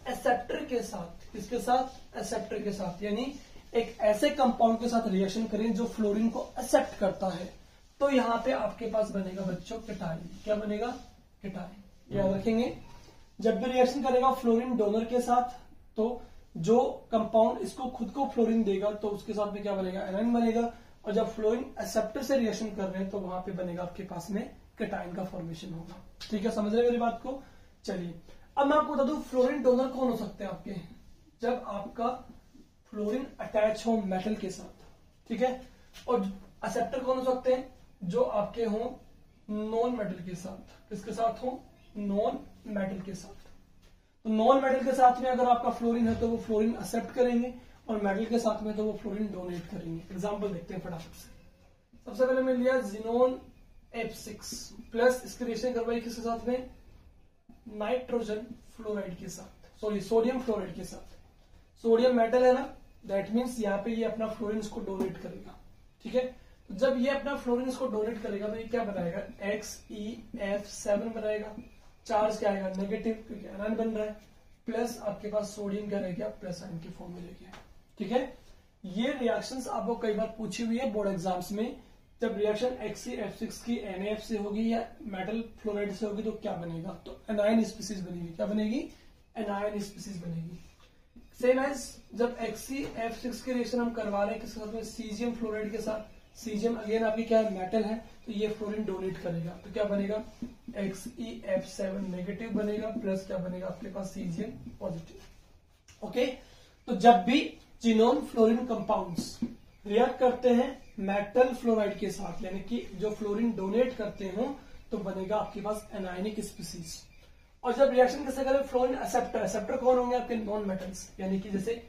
एक्सेप्टर के साथ, किसके साथ, एक्सेप्टर के साथ, यानी एक ऐसे कंपाउंड के साथ रिएक्शन करें जो फ्लोरीन को एक्सेप्ट करता है, तो यहां पे आपके पास बनेगा बच्चों केटाइन। क्या बनेगा, केटाइन। याद रखेंगे, जब भी रिएक्शन करेगा फ्लोरीन डोनर के साथ, तो जो कंपाउंड इसको खुद को फ्लोरीन देगा तो उसके साथ में क्या बनेगा, एनायन बनेगा, और जब फ्लोरीन एक्सेप्टर से रिएक्शन कर रहे हैं तो वहां पे बनेगा आपके पास में केटाइन का फॉर्मेशन होगा। ठीक है, समझ रहे मेरी बात को। चलिए अब मैं आपको बता दूं फ्लोरीन डोनर कौन हो सकते हैं आपके, जब आपका फ्लोरीन अटैच हो मेटल के साथ। ठीक है, और एक्सेप्टर कौन हो सकते हैं, जो आपके हों नॉन मेटल के साथ। किसके साथ हो, नॉन मेटल के साथ। तो नॉन मेटल के साथ में अगर आपका फ्लोरीन है तो वो फ्लोरीन एक्सेप्ट करेंगे, और मेटल के साथ में तो वो फ्लोरीन डोनेट करेंगे। एग्जांपल देखते हैं फटाफट से। सबसे पहले मैं लिया जिनोन F6 प्लस, इसकी रिएक्शन करवाई किसके साथ में, नाइट्रोजन फ्लोराइड के साथ, सॉरी सोडियम फ्लोराइड के साथ। सोडियम मेटल है ना, दैट मीन्स यहाँ पे ये अपना फ्लोरीन को डोनेट करेगा। ठीक है, जब ये अपना फ्लोरीन इसको डोनेट करेगा तो ये क्या बनाएगा, XeF7 बनाएगा। चार्ज क्या आएगा, नेगेटिव, क्योंकि एनायन बन रहा है, प्लस आपके पास सोडियम क्या रह गया, प्लस आयन की फॉर्म में रह गया। ठीक है, ये रिएक्शंस आपको कई बार पूछी हुई है बोर्ड एग्जाम्स में। जब रिएक्शन XeF6 की NaF से होगी या मेटल फ्लोराइड से होगी तो क्या बनेगा, तो एनायन स्पीसीज बनेगी। क्या बनेगी, एनायन स्पीसीज बनेगी। सेम एज जब XeF6 की रिएक्शन हम करवा रहे हैं किसके साथ में, सीजियम फ्लोराइड के साथ। सीजियम अगेन आपकी क्या है, मेटल है, तो ये फ्लोरीन डोनेट करेगा, तो क्या बनेगा, XeF7 नेगेटिव बनेगा, प्लस क्या बनेगा आपके पास, सीजियम पॉजिटिव। ओके, तो जब भी जिनोन फ्लोरीन कंपाउंड्स रिएक्ट करते हैं मेटल फ्लोराइड के साथ, यानी कि जो फ्लोरीन डोनेट करते हो, तो बनेगा आपके पास एनायनिक स्पीसीज। और जब रिएक्शन कैसे करें, फ्लोरीन एक्सेप्टर, एक्सेप्टर कौन होंगे आपके, नॉन मेटल्स, यानी कि जैसे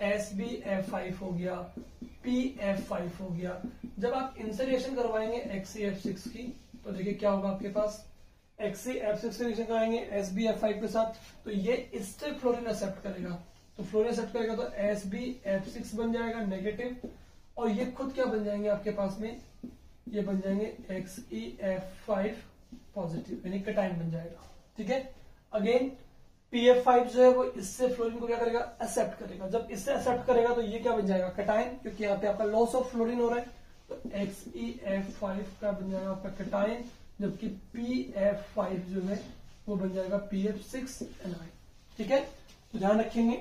SbF5 हो गया, PF5 हो गया। जब आप इनसे रिएक्शन करवाएंगे XeF6 की, तो देखिए क्या होगा आपके पास, XeF6 से रिएक्शन कराएंगे SbF5 के साथ, तो ये इससे फ्लोरीन एक्सेप्ट करेगा, तो फ्लोरीन एक्सेप्ट करेगा तो SbF6 बन जाएगा नेगेटिव, और ये खुद क्या बन जाएंगे आपके पास में, ये बन जाएंगे XeF5 पॉजिटिव, यानी कैटायन बन जाएगा। ठीक है, अगेन PF5 जो है वो इससे फ्लोरीन को क्या करेगा, एक्सेप्ट करेगा। जब इससे एक्सेप्ट करेगा तो ये क्या बन जाएगा, कैटायन, क्योंकि यहाँ पे आपका लॉस ऑफ फ्लोरीन हो रहा है, तो XeF5 का बन जाएगा आपका कैटायन, जबकि PF5 जो है वो बन जाएगा PF6 एनायन। ठीक है, तो ध्यान रखेंगे,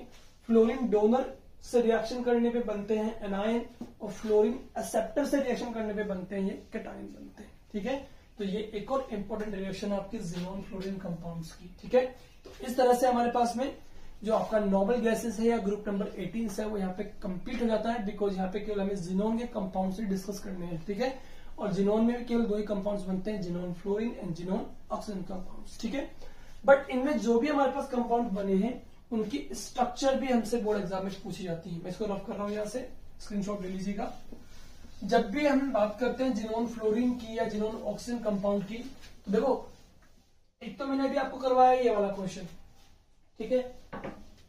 फ्लोरीन डोनर से रिएक्शन करने पे बनते हैं एनायन, और फ्लोरीन एक्सेप्टर से रिएक्शन करने पे बनते हैं ये कैटायन बनते हैं। ठीक है, तो ये एक और इंपॉर्टेंट रिएक्शन है आपकी जिनोन फ्लोरीन कंपाउंड्स की। ठीक है, तो इस तरह से हमारे पास में जो आपका नोबल गैसेस है या ग्रुप नंबर 18 है वो यहाँ पे कंप्लीट हो जाता है, बिकॉज यहाँ पे केवल हमें जिनोन के कंपाउंड से डिस्कस करने हैं। ठीक है, और जिनोन में भी केवल दो ही कंपाउंड्स बनते हैं, xenon fluorine and xenon oxygen compounds. ठीक है, बट इनमें जो भी हमारे पास कंपाउंड बने हैं उनकी स्ट्रक्चर भी हमसे बोर्ड एग्जाम में पूछी जाती है। मैं इसको रफ कर रहा हूं, यहाँ से स्क्रीनशॉट ले लीजिएगा। जब भी हम बात करते हैं जिनोन फ्लोरीन की या जिनोन ऑक्सीजन कंपाउंड की, तो देखो एक तो मैंने अभी आपको करवाया ये वाला क्वेश्चन। ठीक है,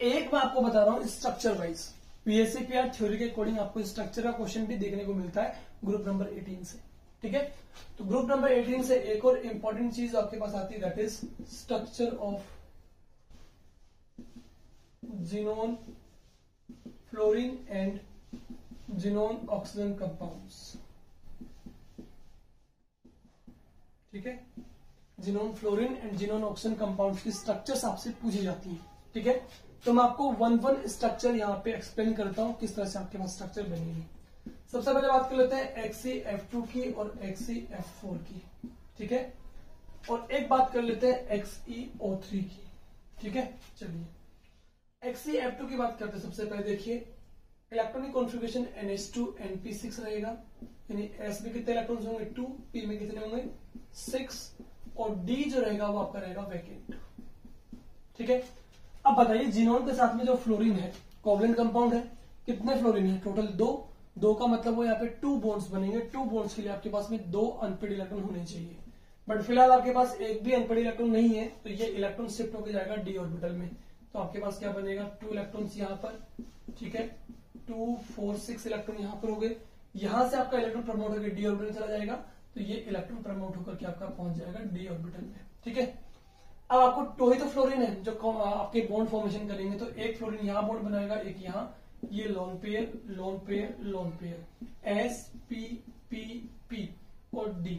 एक मैं आपको बता रहा हूं स्ट्रक्चर वाइज, VSCPR थ्योरी के अकॉर्डिंग आपको स्ट्रक्चर का क्वेश्चन भी देखने को मिलता है ग्रुप नंबर 18 से। ठीक है, तो ग्रुप नंबर 18 से एक और इंपॉर्टेंट चीज आपके पास आती है, that is structure of xenon fluorine and xenon oxygen compounds. ठीक है, xenon fluorine and xenon oxygen compounds की स्ट्रक्चर्स आपसे पूछी जाती हैं। ठीक है, तो मैं आपको वन स्ट्रक्चर यहाँ पे एक्सप्लेन करता हूं किस तरह से आपके पास स्ट्रक्चर बनेगी। सबसे पहले बात कर लेते हैं XeF2 की और XeF4 की। ठीक है, और एक बात कर लेते हैं XeO3 की। ठीक है, चलिए XeF2 की बात करते हैं। सबसे पहले देखिए इलेक्ट्रॉनिक कॉन्फ़िगरेशन NH2 NP6 रहेगा, यानी S में कितने इलेक्ट्रॉन्स होंगे 2, P में कितने होंगे 6, और D जो रहेगा वो आपका रहेगा वैकेंट। ठीक है, अब बताइए जिनोन के साथ में जो फ्लोरीन है कोवलेंट कंपाउंड है, कितने फ्लोरीन है टोटल 2 का मतलब वो यहाँ पे 2 बॉन्ड्स बनेंगे। 2 बॉन्ड्स के लिए आपके पास में 2 अनपेड इलेक्ट्रॉन होने चाहिए, बट फिलहाल आपके पास एक भी अनपेड इलेक्ट्रॉन नहीं है, तो ये इलेक्ट्रॉन शिफ्ट होकर जाएगा D ऑर्बिटल में। तो आपके पास क्या बनेगा 2 इलेक्ट्रॉन्स यहाँ पर। ठीक है, 2, 4, 6 इलेक्ट्रॉन यहाँ पर हो गए। यहां से आपका इलेक्ट्रॉन प्रमोट होकर D ऑर्बिटल चला जाएगा, तो ये इलेक्ट्रॉन प्रमोट होकर के आपका पहुंच जाएगा D ऑर्बिटल में। ठीक है, अब आपको 2 ही तो फ्लोरीन है जो आपके बॉन्ड फॉर्मेशन करेंगे, तो एक फ्लोरीन यहाँ बॉन्ड बनाएगा, एक यहाँ, ये lone pair lone pair lone pair SpPp और D,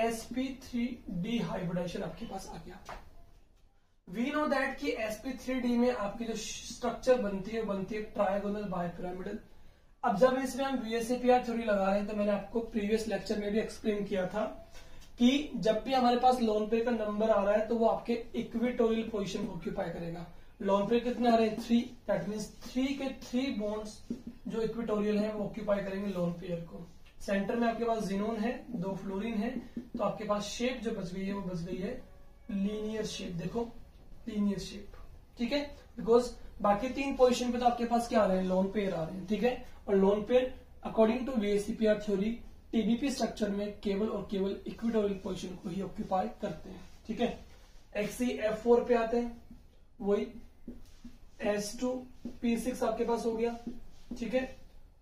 sp3d हाइब्रिडाइजेशन आपके पास आ गया। वी नो दैट कि sp3d में आपकी जो स्ट्रक्चर बनती है ट्रायगोनल बाइपिरामिडल। अब जब इसमें हम VSCPR थ्योरी लगा रहे हैं, तो मैंने आपको प्रीवियस लेक्चर में भी एक्सप्लेन किया था कि जब भी हमारे पास लोन पेयर का नंबर आ रहा है तो वो आपके इक्विटोरियल पोजीशन ऑक्यूपाई करेगा। लोन पेयर कितने आ रहे हैं 3, दैट मीन्स 3 के 3 बॉन्ड्स जो इक्विटोरियल है वो ऑक्यूपाई करेंगे लोन पेयर को। सेंटर में आपके पास जिनोन है, 2 फ्लोरीन है, तो आपके पास शेप जो बच गई है वो बच गई है लीनियर शेप। देखो लीनियर शेप। ठीक है, बिकॉज बाकी 3 पोजीशन पे तो आपके पास क्या आ रहे हैं लोन पेयर आ रहे हैं। ठीक है, और lone pair according to VSCPR theory TBP structure में केवल और केवल इक्विटोरियल पोजीशन को ही ऑक्यूपाई करते हैं। ठीक है, XeF4 पे आते हैं, वही S2P6 आपके पास हो गया। ठीक है,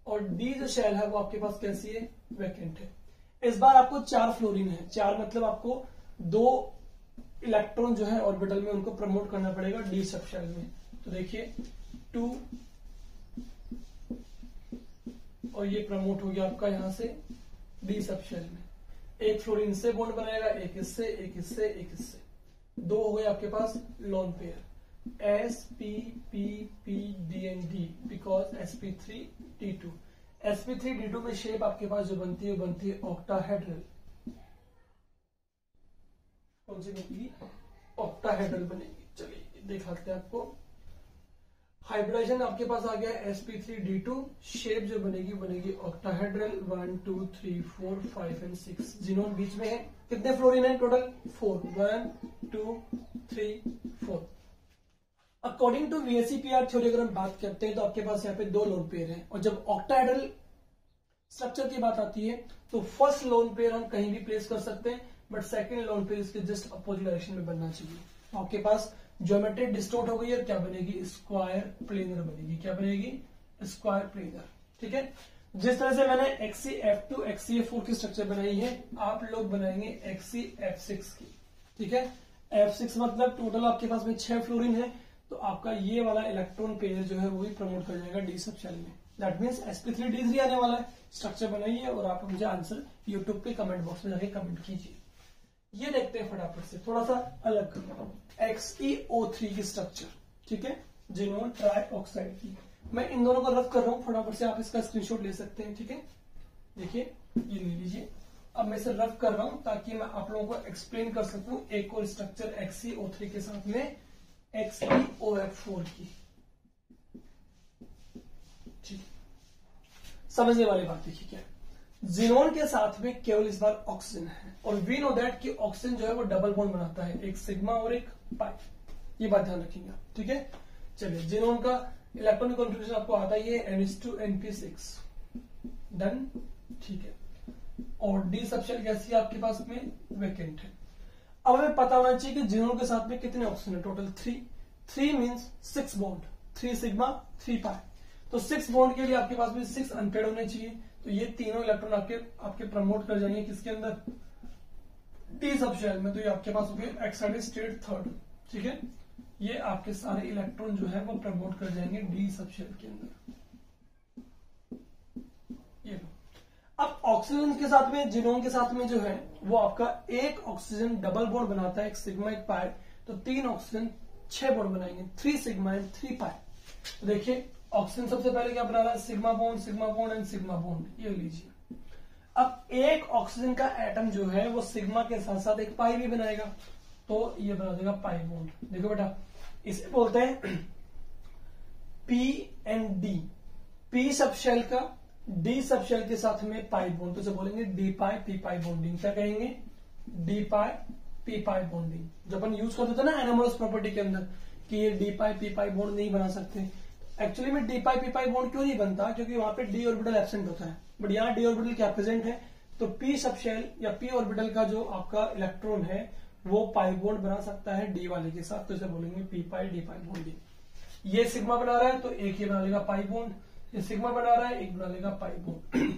और डी जो शेल है वो आपके पास कैसी है, वैकेंट है। इस बार आपको 4 फ्लोरीन है, 4 मतलब आपको 2 इलेक्ट्रॉन जो है ऑर्बिटल में उनको प्रमोट करना पड़ेगा डी सब शेल में। तो देखिए 2 और ये प्रमोट हो गया आपका यहां से डी सब शेल में। एक फ्लोरीन से बॉन्ड बनाएगा, एक इससे, एक इससे, एक इससे, 2 हो गए आपके पास lone pair sp,p,p,d and d because sp3d2। sp3d2 में शेप आपके पास जो बनती है वो बनती है ऑक्टाहेड्रल। कौन सी बनेगी, ऑक्टाहेड्रल बनेगी। चलिए दिखाते हैं आपको। हाइब्रिडाइजेशन आपके पास आ गया sp3d2, शेप जो बनेगी बनेगी ऑक्टाहेड्रल 1 2 3 4 5 एंड 6। जिनोन बीच में है, कितने फ्लोरीन है total 4, 1 2 3 4। According to VSEPR theory अगर हम बात करते हैं तो आपके पास यहाँ पे 2 लोन पेयर हैं, और जब ऑक्टाहेड्रल स्ट्रक्चर की बात आती है तो फर्स्ट लोन पेयर हम कहीं भी प्लेस कर सकते हैं, बट सेकंड लोन पेयर इसके जस्ट अपोजिट डायरेक्शन में बनना चाहिए। तो आपके पास ज्योमेट्री डिस्टोर्ट हो गई है, क्या बनेगी, स्क्वायर प्लेनर बनेगी। क्या बनेगी, स्क्वायर प्लेनर। ठीक है, जिस तरह से मैंने XeF2 XeF4 की स्ट्रक्चर बनाई है, आप लोग बनाएंगे XeF6 की। ठीक है, F6 मतलब टोटल आपके पास में 6 फ्लोरीन है, तो आपका ये वाला इलेक्ट्रॉन पेयर जो है वो भी प्रमोट कर जाएगा डी सब शेल में। दैट मीन्स sp3d3 आने वाला है। स्ट्रक्चर बनाइए और आप मुझे आंसर यूट्यूब पे कमेंट बॉक्स में जाके कमेंट कीजिए। ये देखते हैं फटाफट से, थोड़ा सा अलग XeO3 की स्ट्रक्चर। ठीक है, जिनोन ट्राइऑक्साइड की। मैं इन दोनों को रफ कर रहा हूं, फटाफट से आप इसका स्क्रीनशॉट ले सकते हैं। ठीक है, देखिए ये ले लीजिए। अब मैं इसे रफ कर रहा हूं ताकि मैं आप लोगों को एक्सप्लेन कर सकूं एक और स्ट्रक्चर XeO3 के साथ में XeOF4 की। ठीक, समझने वाली बात देखिए क्या है। जिनोन के साथ में केवल इस बार ऑक्सीजन है, और वी नो दैट कि ऑक्सीजन जो है वो डबल बॉन्ड बनाता है, एक सिग्मा और एक पाई। ये बात ध्यान रखेंगे आप। ठीक है, चलिए जिनोन का इलेक्ट्रॉनिक कॉन्फ़िगरेशन आपको आता ही है, NH2NP6 डन। ठीक है, और डी सब शेल कैसी है आपके पास में, वैकेंट है। अब हमें पता होना चाहिए कि जिनोन के साथ में कितने ऑक्सीजन है, टोटल 3 मीन्स 6 बॉन्ड, 3 सिग्मा 3 पाई। तो 6 बॉन्ड के लिए आपके पास में 6 अनपेड होने चाहिए। तो ये तीनों इलेक्ट्रॉन आपके प्रमोट कर जाएंगे किसके अंदर, डी सब शेल में। तो ये आपके पास हो गए एक्साइटेड स्टेट 3rd। ठीक है, ये आपके सारे इलेक्ट्रॉन जो है वो प्रमोट कर जाएंगे डी सब शेल के अंदर। ये लो, अब ऑक्सीजन के साथ में, जिनोन के साथ में जो है वो आपका एक ऑक्सीजन डबल बॉन्ड बनाता है, एक सिग्मा एक पाई। तो 3 ऑक्सीजन 6 बॉन्ड बनाएंगे, 3 सिग्मा एंड 3 पाई। तो देखिए ऑक्सीजन सबसे पहले क्या बना रहा है, sigma bond and sigma bond. ये लीजिए, अब एक ऑक्सीजन का एटम जो है वो सिग्मा के साथ साथ एक पाई भी बनाएगा, तो ये बना देगा पाई बॉन्ड। देखो बेटा, इसे बोलते हैं P एंड D। P सब शेल का D सब शेल के साथ में पाई बॉन्ड, तो जो बोलेंगे D pi P pi bonding. क्या कहेंगे, D pi P pi bonding. जब अपन यूज करते थे ना एनोमरस प्रॉपर्टी के अंदर कि ये D pi P pi bond नहीं बना सकते, एक्चुअली में D pi P pi bond क्यों नहीं बनता, क्योंकि वहां पे डी ऑर्बिटल एब्सेंट होता है। बट यहाँ डी ऑर्बिटल क्या प्रेजेंट है, तो पी सब शेल या पी ऑर्बिटल का जो आपका इलेक्ट्रॉन है वो पाई बॉन्ड बना सकता है डी वाले के साथ, तो इसे बोलेंगे पी पाई डी पाई बॉन्डिंग। ये सिग्मा बना रहा है तो एक ही बना लेगा पाई बॉन्ड, ये सिग्मा बना रहा है एक बना लेगा पाई बॉन्ड।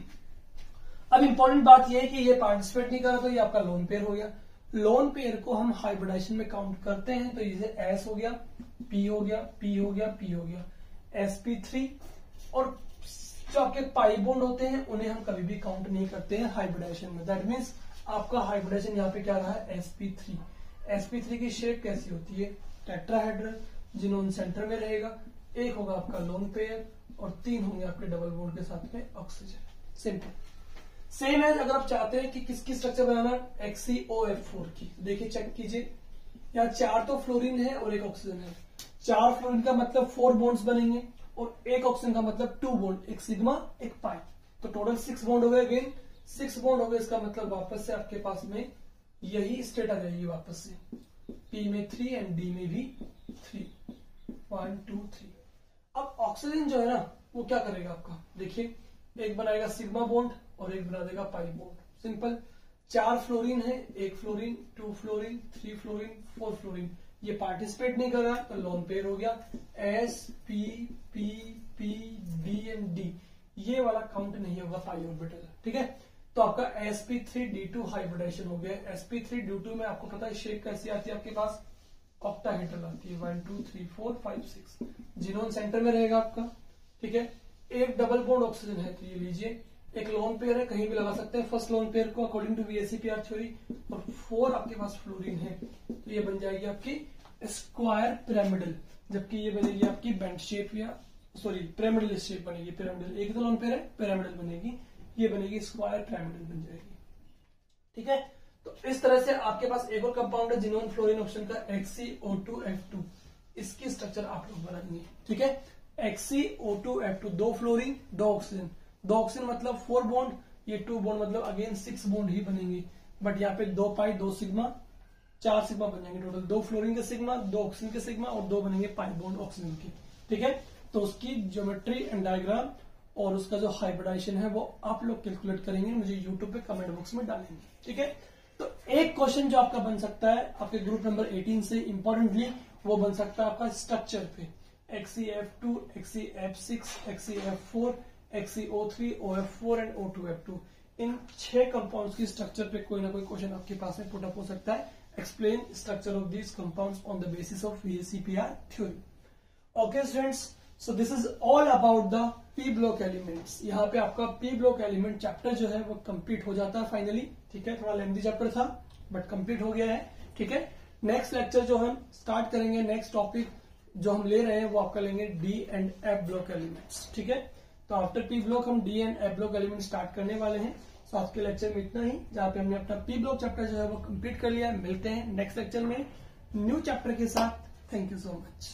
अब इंपॉर्टेंट बात यह है कि ये पार्टिसिपेट नहीं कर रहा, तो ये आपका लोन पेयर हो गया। लोन पेयर को हम हाइब्रिडाइजेशन में काउंट करते हैं, तो इसे एस हो गया, पी हो गया, पी हो गया, पी हो गया, sp3। और जो आपके पाई बॉन्ड होते हैं उन्हें हम कभी भी काउंट नहीं करते हैं हाइब्रिडाइजेशन में। दैट मीन्स आपका हाइब्रिडाइजेशन यहाँ पे क्या रहा है, sp3। sp3 की शेप कैसी होती है, टेट्राहेड्रल, जिनोन सेंटर में रहेगा, एक होगा आपका लोन पेयर और 3 होंगे आपके डबल बॉन्ड के साथ में ऑक्सीजन। सिंपल सेम है। अगर आप चाहते हैं कि किसकी स्ट्रक्चर बनाना, XeOF4 की, देखिए चेक कीजिए, यहाँ 4 तो फ्लोरीन है और एक ऑक्सीजन है। 4 फ्लोरीन का मतलब 4 बॉन्ड्स बनेंगे, और एक ऑक्सीजन का मतलब 2 बॉन्ड, एक सिग्मा एक पाई। तो टोटल 6 बॉन्ड हो गए। अगेन 6 बॉन्ड हो गए, इसका मतलब वापस से आपके पास में यही स्टेट आ जाएगी वापस से, P में 3 एंड D में भी 3, 1 2 3। अब ऑक्सीजन जो है ना वो क्या करेगा आपका, देखिए एक बनाएगा सिग्मा बॉन्ड और एक बना देगा पाई बॉन्ड। सिंपल, 4 फ्लोरीन है, 1 फ्लोरीन, 2 फ्लोरीन, 3 फ्लोरीन, 4 फ्लोरीन। ये पार्टिसिपेट नहीं कर रहा तो लोन पेयर हो गया, S P P P D and D। ये वाला काउंट नहीं होगा पाई ऑर्बिटल, ठीक है। तो आपका sp3d2 हाइब्रिडाइजेशन हो गया। sp3d2 में आपको पता है शेप कैसी आती है आपके पास, ऑक्टाहेड्रल आती है, 1 2 3 4 5 6, जिनोन सेंटर में रहेगा आपका, ठीक है। एक डबल बॉन्ड ऑक्सीजन है तो ये लीजिए, एक लोन पेयर है, कहीं भी लगा सकते हैं फर्स्ट लोन पेयर को अकॉर्डिंग टू VSEPR थ्योरी, और 4 आपके पास फ्लोरीन है, तो ये बन जाएगी आपकी स्क्वायर पिरामिडल, जबकि ये बनेगी आपकी बेंट शेप या सॉरी पिरामिडल शेप बनेगी। पिरामिडल एक तो लोन पेयर है, पिरामिडल बनेगी, ये बनेगी स्क्वायर पिरामिडल बन जाएगी, ठीक है। तो इस तरह से आपके पास एक और कंपाउंड है जिनोन फ्लोरीन ऑप्शन का XeO2F2, इसकी स्ट्रक्चर आप लोग बनाएंगे, ठीक है। XeO2F2, 2 फ्लोरीन 2 ऑक्सीजन, 2 ऑक्सीजन मतलब 4 बॉन्ड, ये 2 बॉन्ड मतलब अगेन 6 बॉन्ड ही बनेंगे, बट यहाँ पे 2 पाई 2 सिग्मा 4 सिग्मा बन जाएंगे टोटल, 2 फ्लोरीन के सिग्मा 2 ऑक्सीजन के सिग्मा और 2 बनेंगे पाई बॉन्ड ऑक्सीजन के, ठीक है। तो उसकी ज्योमेट्री एंड डायग्राम और उसका जो हाइब्रिडाइजेशन है वो आप लोग कैलकुलेट करेंगे, मुझे यूट्यूब पे कमेंट बॉक्स में डालेंगे, ठीक है। तो एक क्वेश्चन जो आपका बन सकता है आपके ग्रुप नंबर 18 से इंपॉर्टेंटली, वो बन सकता है आपका स्ट्रक्चर पे, XeF2, XeF6, XeF4, XeO3, OF4 and O2F2, in 6 compounds की स्ट्रक्चर पे कोई ना कोई क्वेश्चन आपके पास में पुट अप हो सकता है। Explain structure of these compounds on the basis of VSEPR theory. Okay students, so this is all about the P block elements. यहाँ पे आपका पी ब्लॉक एलिमेंट चैप्टर जो है वो कंप्लीट हो जाता है फाइनली, ठीक है। थोड़ा लेंथी चैप्टर था बट कंप्लीट हो गया है, ठीक है। नेक्स्ट लेक्चर जो हम स्टार्ट करेंगे, नेक्स्ट टॉपिक जो हम ले रहे हैं वो आपका लेंगे D and F block elements, ठीक है। तो आफ्टर पी ब्लॉक हम D and F block element start करने वाले हैं। सो आज के लेक्चर में इतना ही, जहाँ पे हमने अपना पी ब्लॉक चैप्टर जो है वो कंप्लीट कर लिया है। मिलते हैं नेक्स्ट लेक्चर में न्यू चैप्टर के साथ। Thank you so much.